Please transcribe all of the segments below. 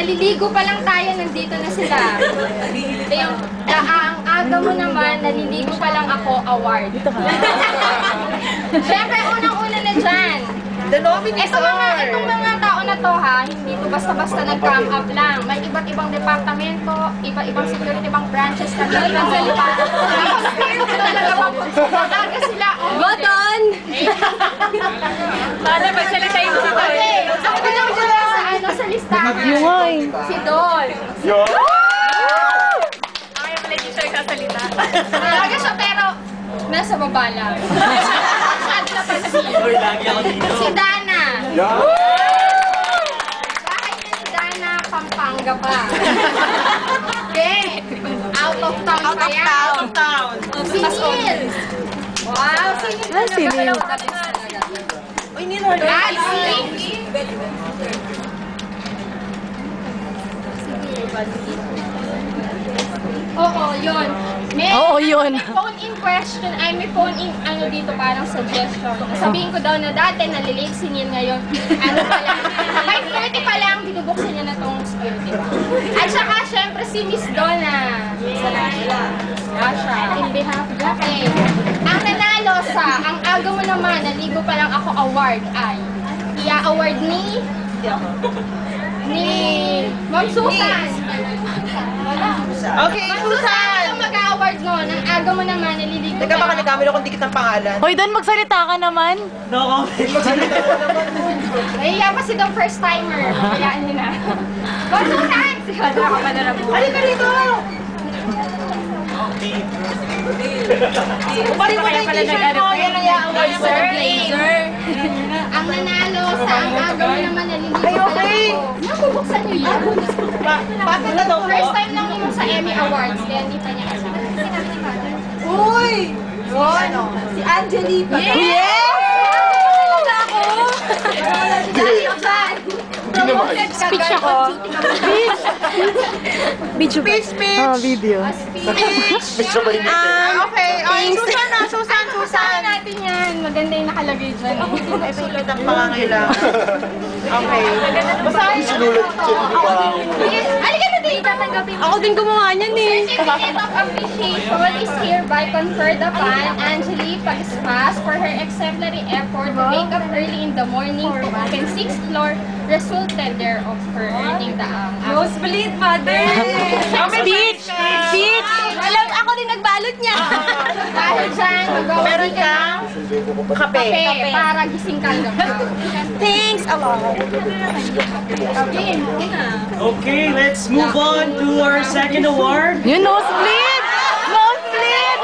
naliligo pa lang tayo, nandito na sila. Ang aga mo naman, naliligo pa lang ako, award. Siyempre, unang-una na dyan. Itong mga tao na to ha, hindi to basta-basta nag-come up lang. May iba't ibang departamento, iba-ibang security, ibang branches na talagang salita. Aga sila. Boton! Paano magsalita yung si Dol? Okay, ako na lang sa listahan. Si Dol. Ay, pala hindi siya sasalita. Talaga siya pero nasa baba lang. Si Dana. Bakit niya si Dana Pampanga pa? Okay. Out of town pa yan. Out of town. Si Neil. Wow, si Neil. Uy, Neil, hold on. Oo, yun. Oo, yun. May phone-in question, may phone-in ano dito parang suggestion. Sabihin ko daw na dati nalilate si Neil ngayon. Ano pa lang, 5:30 pa lang, binubuksan niya na tong security ba? At saka, syempre, si Miss Donna. Rasha. In behalf of okay. Ang nanalo sa, ang aga mo naman, naligo pa lang ako award ay, award ni Ma'am Susan. Okay, Susan! Ang mag-award mo, ang aga mo naman, naliligo Teka, baka nagkamali akong dikit ng pangalan. Hoy, Don, magsalita ka naman. No comment. Magsalita ko naman. Nahiya pa si Dong first timer. Hayaan niyo na. Ma'am Susan! Sigado ako manarap mo. Halika rito! Uparin mo na yung t-shirt mo. Yan ang i-award mo ng blazer. Ang nanalo sa ang aga mo naman, naliligo Ay, pa okay. lang ako. Nabubuksan niyo yan. Bakit na daw po? First time lang yung sa Emmy Awards, kaya hindi pa niya kasama. Uy! Yun! Si Angelique. Yes! Speech ako. Speech! Oh, video. Medyo mainit eh. Okay. Ay, Susan! Saan natin yan? Maganda yung nakalagay dyan. Ito yung ang pangangailangan. Okay. Basahin mo. Sinulat siya dito pa ako. Halika na dito. Tatanggapin mo. Ako din gumawa niyan eh. Certificate of Appreciation is hereby conferred upon Angelique Pagspas for her exemplary effort to wake up early in the morning to open 6th floor, resulted thereof her earning the Nosebleed, mother! Speech! Speech! Alam, ako din nagbalot niya. Dahil dyan, Meron kang kape. kape para gising ka lang. Thanks a lot. Okay, let's move on to our second award. Yun, nosebleed! Nosebleed!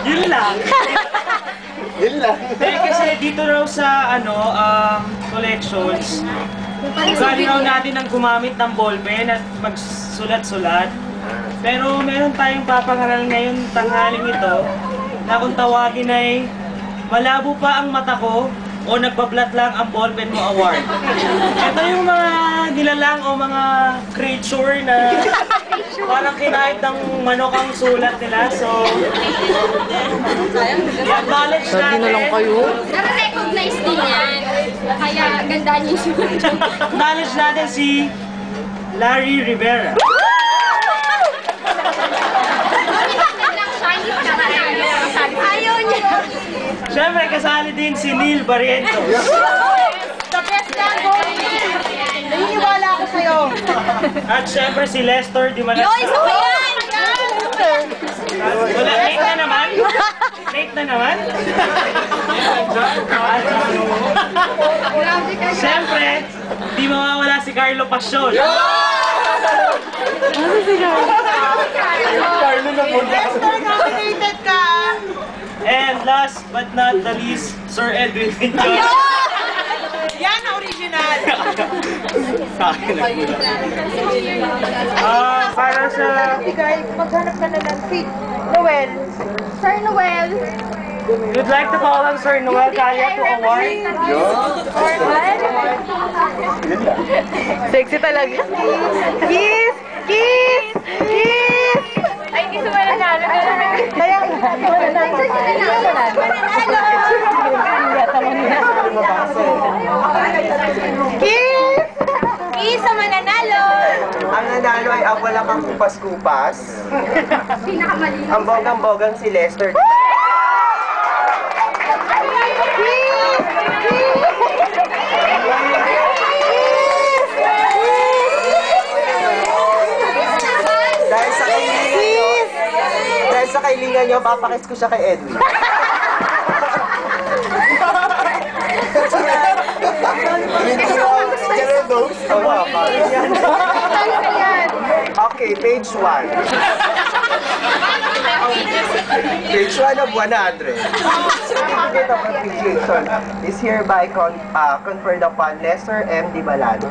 Yun lang. Yun lang. Kasi dito raw sa collections, ugali raw natin ang gumamit ng ballpen at magsulat-sulat. Pero meron tayong papangaral ngayon tanghaling ito na kung tawagin ay malabo pa ang mata ko o nagbablat lang ang ballpen mo award. Ito yung mga nilalang o mga creature na parang kinahit ng manok ang sulat nila. So, acknowledge natin. na lang kayo. Na-recognize din yan. Kaya ganda niyo yung sulat. Acknowledge natin si Larry Rivera. Ayaw niya. Siyempre, kasali din si Neil Barrientos. The best lang, naniniwala ako sa'yo. At siyempre si Lester Di Manas. Yoy, isa pa yan! Wala, late na naman? Late na naman? Siyempre, di mawawala si Carlo Passion. Ano si Carl? Carlo na muna. Lester, nominated ka! And last but not the least, Sir Edwin Pintos. Yan ang original! Sa akin para sa... Bigay, maghanap ka na ng si Noel. Sir Noel. We'd like to call on Sir Noel Calla to award. Sexy talaga. Kiss! Kiss! Kiss! Ay, hindi sa mananalo. Kaya, mananalo. ang wala kang kupas-kupas. Pinakamali. Ang bogang-bogang si Lester. Dahil sa kailingan nyo, papakis ko siya kay Edwin. Okay, page 1. Page 1 of 100. Certificate of appreciation is hereby conferred upon Lester M. Di Balanta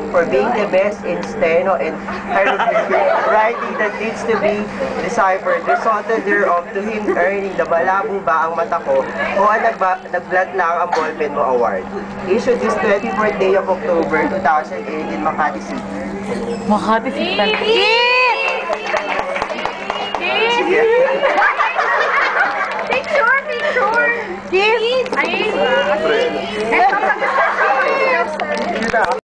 for being the best in steno and hieroglyphic writing that needs to be deciphered. Resulted thereof to him earning the Malabo ba ang mata ko o ang nagblot lang ang ballpen mo award. Issued this 24th day of October 2008 in Makati City. Makati City. Picture! Kiss! Ay,